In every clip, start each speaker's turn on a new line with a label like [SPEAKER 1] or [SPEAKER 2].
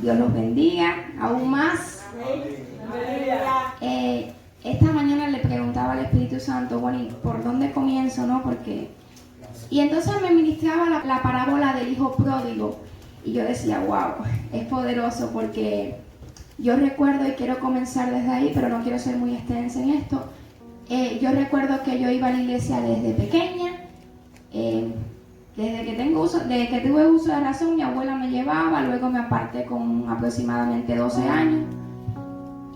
[SPEAKER 1] Dios los bendiga aún más. Esta mañana le preguntaba al Espíritu Santo, bueno, ¿y por dónde comienzo, no? Y entonces me ministraba la parábola del hijo pródigo. Y yo decía, wow, es poderoso, porque yo recuerdo, y quiero comenzar desde ahí, pero no quiero ser muy extensa en esto. Yo recuerdo que yo iba a la iglesia desde pequeña. Desde que tuve uso de razón, mi abuela me llevaba, luego me aparté con aproximadamente 12 años.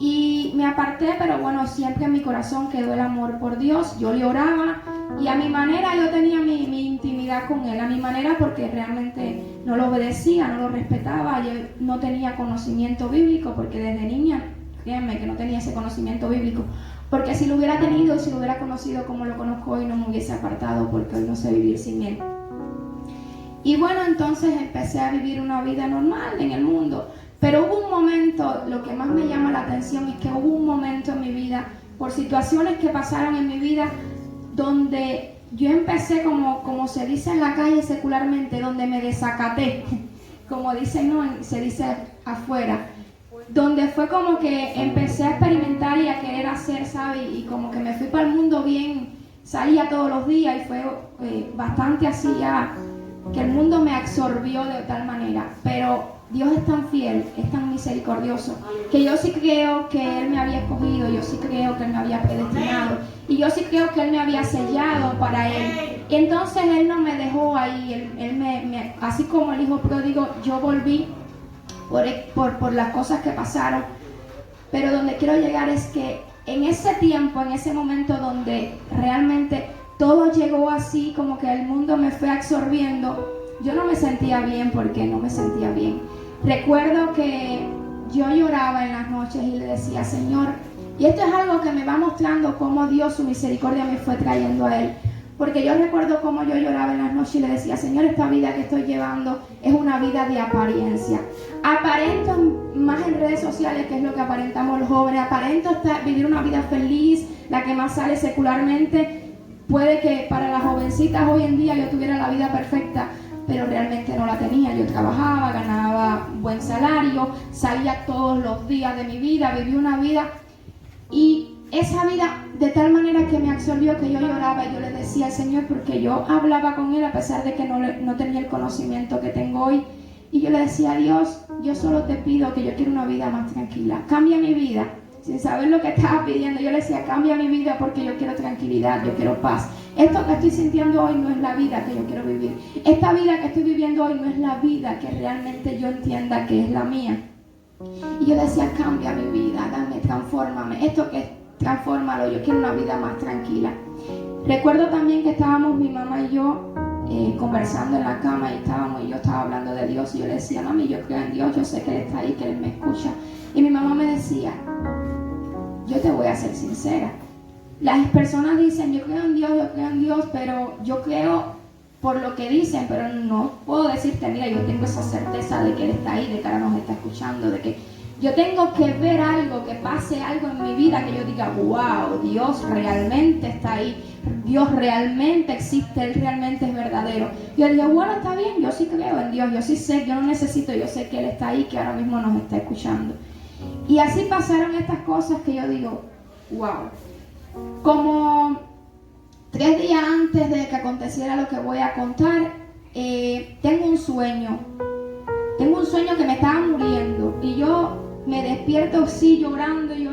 [SPEAKER 1] Y me aparté, pero bueno, siempre en mi corazón quedó el amor por Dios. Yo le oraba y a mi manera yo tenía mi intimidad con Él, a mi manera, porque realmente no lo obedecía, no lo respetaba, yo no tenía conocimiento bíblico, porque desde niña, créanme que no tenía ese conocimiento bíblico, porque si lo hubiera tenido, si lo hubiera conocido como lo conozco hoy, no me hubiese apartado, porque hoy no sé vivir sin Él. Y bueno, entonces empecé a vivir una vida normal en el mundo. Pero hubo un momento, lo que más me llama la atención es que hubo un momento en mi vida, por situaciones que pasaron en mi vida, donde yo empecé, como se dice en la calle secularmente, donde me desacaté, como dicen, no, se dice afuera, donde fue como que empecé a experimentar y a querer hacer, ¿sabes? Y como que me fui para el mundo bien, salía todos los días y fue bastante así ya, que el mundo me absorbió de tal manera. Pero Dios es tan fiel, es tan misericordioso, que yo sí creo que Él me había escogido, yo sí creo que Él me había predestinado, y yo sí creo que Él me había sellado para Él. Y entonces Él no me dejó ahí, Él así como el hijo pródigo, yo volví por las cosas que pasaron. Pero donde quiero llegar es que en ese tiempo, en ese momento donde realmente todo llegó así, como que el mundo me fue absorbiendo, yo no me sentía bien. ¿Por qué no me sentía bien? Recuerdo que yo lloraba en las noches y le decía, Señor, y esto es algo que me va mostrando cómo Dios, su misericordia, me fue trayendo a Él. Porque yo recuerdo cómo yo lloraba en las noches y le decía, Señor, esta vida que estoy llevando es una vida de apariencia. Aparento más en redes sociales, que es lo que aparentamos los jóvenes. Aparento vivir una vida feliz, la que más sale secularmente. Puede que para las jovencitas hoy en día yo tuviera la vida perfecta, pero realmente no la tenía. Yo trabajaba, ganaba buen salario, salía todos los días de mi vida, viví una vida, y esa vida de tal manera que me absorbió que yo lloraba y yo le decía al Señor, porque yo hablaba con Él a pesar de que no tenía el conocimiento que tengo hoy, y yo le decía, Dios, yo solo te pido que yo quiero una vida más tranquila, cambia mi vida. Sin saber lo que estaba pidiendo, yo le decía, cambia mi vida porque yo quiero tranquilidad, yo quiero paz. Esto que estoy sintiendo hoy no es la vida que yo quiero vivir. Esta vida que estoy viviendo hoy no es la vida que realmente yo entienda que es la mía. Y yo decía, cambia mi vida, dame, transfórmame. Esto que transfórmalo, yo quiero una vida más tranquila. Recuerdo también que estábamos mi mamá y yo conversando en la cama, y yo estaba hablando de Dios, y yo le decía, mami, yo creo en Dios, yo sé que Él está ahí, que Él me escucha. Y mi mamá me decía, yo te voy a ser sincera, las personas dicen, yo creo en Dios, pero yo creo por lo que dicen, pero no puedo decirte, mira, yo tengo esa certeza de que Él está ahí, de que ahora nos está escuchando, de que yo tengo que ver algo, que pase algo en mi vida, que yo diga, wow, Dios realmente está ahí, Dios realmente existe, Él realmente es verdadero. Yo dije, bueno, está bien, yo sí creo en Dios, yo sí sé, yo no necesito, yo sé que Él está ahí, que ahora mismo nos está escuchando. Y así pasaron estas cosas que yo digo, wow. Como 3 días antes de que aconteciera lo que voy a contar, tengo un sueño que me estaba muriendo, y yo me despierto así llorando, y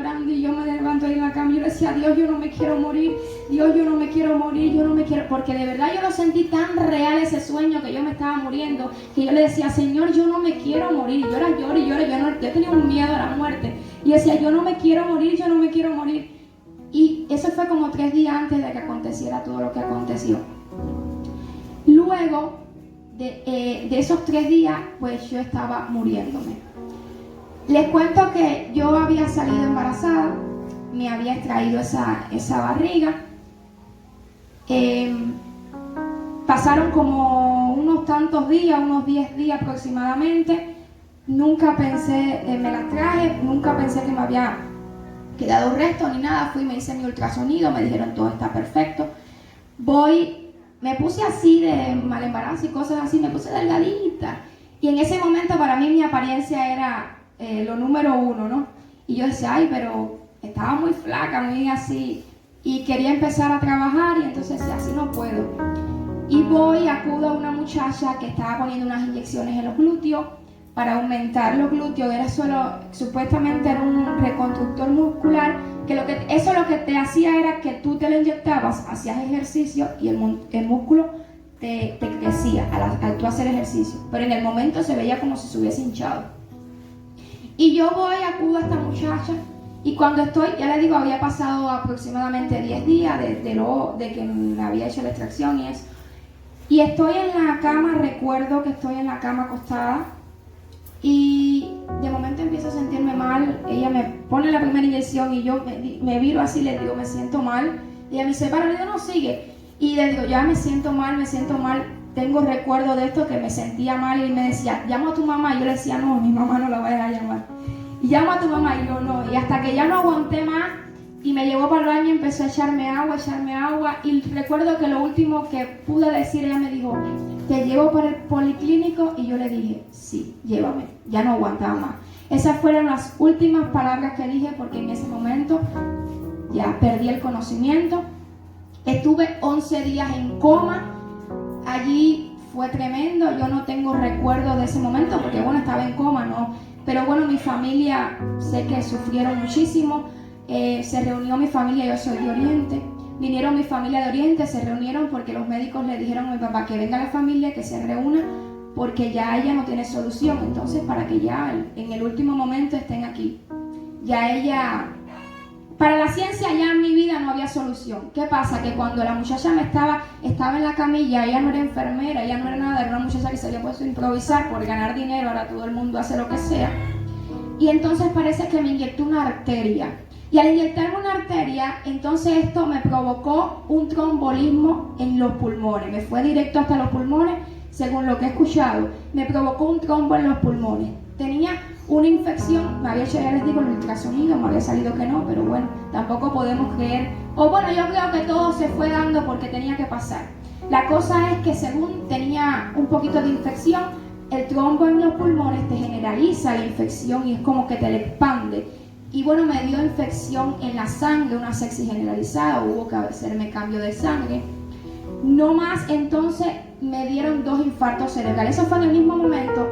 [SPEAKER 1] yo me levanto ahí en la cama y yo decía, Dios, yo no me quiero morir, Dios, yo no me quiero morir, porque de verdad yo lo sentí tan real ese sueño, que yo me estaba muriendo, que yo le decía, Señor, yo no me quiero morir, y yo tenía un miedo a la muerte, y decía, yo no me quiero morir, y eso fue como 3 días antes de que aconteciera todo lo que aconteció. Luego de esos 3 días, pues yo estaba muriéndome. Les cuento que yo había salido embarazada, me había extraído esa barriga. Pasaron como unos tantos días, unos 10 días aproximadamente. Nunca pensé, me la traje, nunca pensé que me había quedado resto ni nada. Fui, me hice mi ultrasonido, me dijeron todo está perfecto. Me puse así de mal embarazo y cosas así, me puse delgadita. Y en ese momento para mí mi apariencia era lo número uno, ¿no? Y yo decía, ay, pero estaba muy flaca, muy así. Y quería empezar a trabajar y entonces decía, así no puedo. Y acudo a una muchacha que estaba poniendo unas inyecciones en los glúteos para aumentar los glúteos. Era supuestamente era un reconstructor muscular, que eso lo que te hacía era que tú te lo inyectabas, hacías ejercicio y el músculo te crecía al tú hacer ejercicio. Pero en el momento se veía como si se hubiese hinchado. Y yo acudo a esta muchacha y cuando ya le digo, había pasado aproximadamente 10 días de que me había hecho la extracción y eso. Y estoy en la cama, recuerdo que estoy en la cama acostada y de momento empiezo a sentirme mal. Ella me pone la primera inyección y yo me viro así, le digo, me siento mal. Y ella me dice, para, no, sigue. Y le digo, ya me siento mal. Tengo recuerdo de esto, que me sentía mal y me decía, llamo a tu mamá. Y yo le decía, no, mi mamá no la vayas a llamar. Y llamo a tu mamá y yo no. Y hasta que ya no aguanté más y me llevó para el baño y empezó a echarme agua. Y recuerdo que lo último que pude decir, ella me dijo, ¿te llevo para el policlínico? Y yo le dije, sí, llévame. Ya no aguantaba más. Esas fueron las últimas palabras que dije, porque en ese momento ya perdí el conocimiento. Estuve 11 días en coma. Allí fue tremendo. Yo no tengo recuerdo de ese momento porque, bueno, estaba en coma, ¿no? Pero bueno, mi familia, sé que sufrieron muchísimo. Se reunió mi familia, yo soy de Oriente. Vinieron mi familia de Oriente, se reunieron porque los médicos le dijeron a mi papá que venga la familia, que se reúna, porque ya ella no tiene solución. Entonces, para que ya en el último momento estén aquí. Ya ella... Para la ciencia ya en mi vida no había solución. ¿Qué pasa? Que cuando la muchacha estaba en la camilla, ella no era enfermera, ella no era nada, era una muchacha que se había puesto a improvisar por ganar dinero, ahora todo el mundo hace lo que sea. Y entonces parece que me inyectó una arteria. Y al inyectarme una arteria, entonces esto me provocó un trombolismo en los pulmones. Me fue directo hasta los pulmones, según lo que he escuchado. Me provocó un trombo en los pulmones. Tenía una infección, me había hecho, ya les digo, el ultrasonido, me había salido que no, pero bueno, tampoco podemos creer. O bueno, yo creo que todo se fue dando porque tenía que pasar. La cosa es que según tenía un poquito de infección, el trombo en los pulmones te generaliza la infección y es como que te le expande. Y bueno, me dio infección en la sangre, una sepsis generalizada, hubo que hacerme cambio de sangre. No más, entonces me dieron 2 infartos cerebrales. Eso fue en el mismo momento.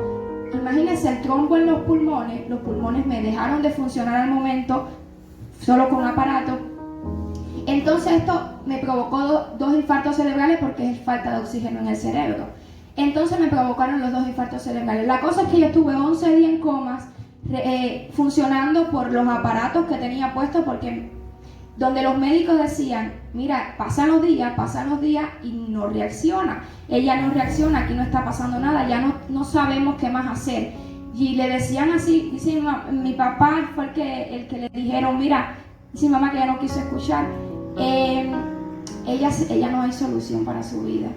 [SPEAKER 1] Imagínense el trombo en los pulmones me dejaron de funcionar al momento, solo con aparato. Entonces esto me provocó 2 infartos cerebrales porque es falta de oxígeno en el cerebro. Entonces me provocaron los 2 infartos cerebrales. La cosa es que yo estuve 11 días en comas, funcionando por los aparatos que tenía puestos, porque donde los médicos decían, mira, pasan los días y no reacciona. Ella no reacciona, aquí no está pasando nada, ya no sabemos qué más hacer. Y le decían así, dice, mi papá fue el que le dijeron, mira, dice mamá que ya no quiso escuchar, ella no hay solución para su vida.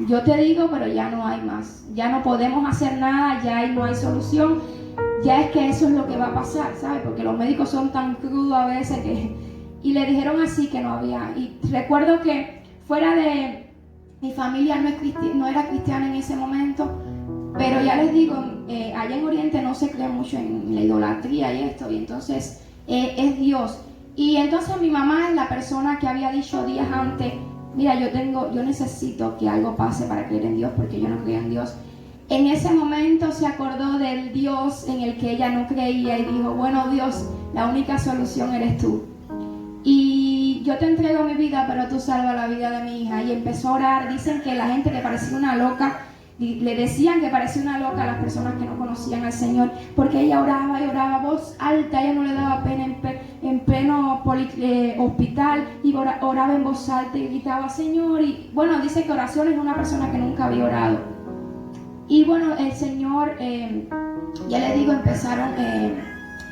[SPEAKER 1] Yo te digo, pero ya no hay más, ya no podemos hacer nada, ya no hay solución, ya es que eso es lo que va a pasar, ¿sabes? Porque los médicos son tan crudos a veces que... Y le dijeron así que no había. Y recuerdo que fuera de mi familia no era cristiana en ese momento, pero ya les digo, allá en Oriente no se cree mucho en la idolatría y esto, y entonces es Dios. Y entonces mi mamá es la persona que había dicho días antes, mira, yo necesito que algo pase para creer en Dios, porque yo no creía en Dios. En ese momento se acordó del Dios en el que ella no creía y dijo, bueno Dios, la única solución eres tú. Y yo te entrego mi vida, pero tú salvas la vida de mi hija. Y empezó a orar. Dicen que la gente que parecía una loca, le decían que parecía una loca a las personas que no conocían al Señor, porque ella oraba y oraba voz alta, ella no le daba pena en pleno hospital, y oraba en voz alta y gritaba Señor. Y bueno, dice que oraciones de una persona que nunca había orado. Y bueno, el Señor, ya les digo, empezaron,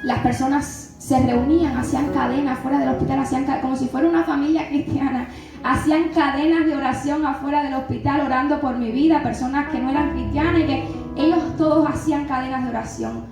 [SPEAKER 1] las personas se reunían, hacían cadenas fuera del hospital, como si fuera una familia cristiana, hacían cadenas de oración afuera del hospital orando por mi vida, personas que no eran cristianas, y que ellos todos hacían cadenas de oración.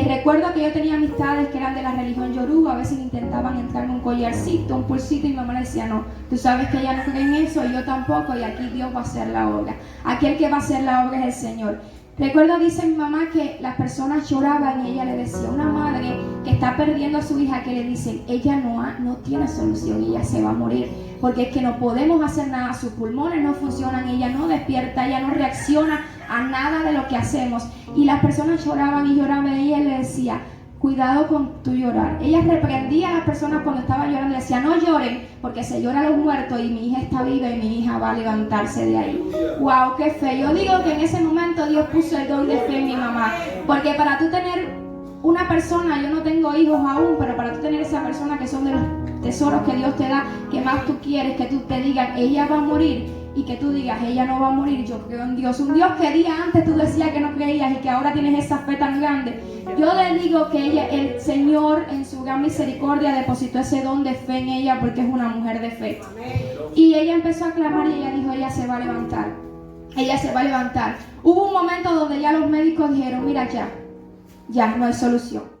[SPEAKER 1] Recuerdo que yo tenía amistades que eran de la religión yoruba, a veces intentaban entrarme un collarcito, un pulsito, y mi mamá le decía, no, tú sabes que ella no cree en eso, yo tampoco, y aquí Dios va a hacer la obra. Aquí el que va a hacer la obra es el Señor. Recuerdo, dice mi mamá, que las personas lloraban y ella le decía, una madre que está perdiendo a su hija, que le dicen, ella no tiene solución, ella se va a morir, porque es que no podemos hacer nada, sus pulmones no funcionan, ella no despierta, ella no reacciona a nada de lo que hacemos. Y las personas lloraban y lloraban y ella le decía, cuidado con tu llorar. Ella reprendía a las personas cuando estaban llorando, le decía, no lloren, porque se llora a los muertos y mi hija está viva y mi hija va a levantarse de ahí. ¡Wow! ¡Qué fe! Yo digo que en ese momento Dios puso el don de fe en mi mamá, porque para tú tener una persona, yo no tengo hijos aún, pero para tú tener esa persona que son de los tesoros que Dios te da, que más tú quieres, que tú te digas, ella va a morir, y que tú digas, ella no va a morir, yo creo en Dios. Un Dios que día antes tú decías que no creías y que ahora tienes esa fe tan grande. Yo le digo que ella, el Señor en su gran misericordia depositó ese don de fe en ella, porque es una mujer de fe. Y ella empezó a clamar y ella dijo, ella se va a levantar. Ella se va a levantar. Hubo un momento donde ya los médicos dijeron, mira, ya no hay solución.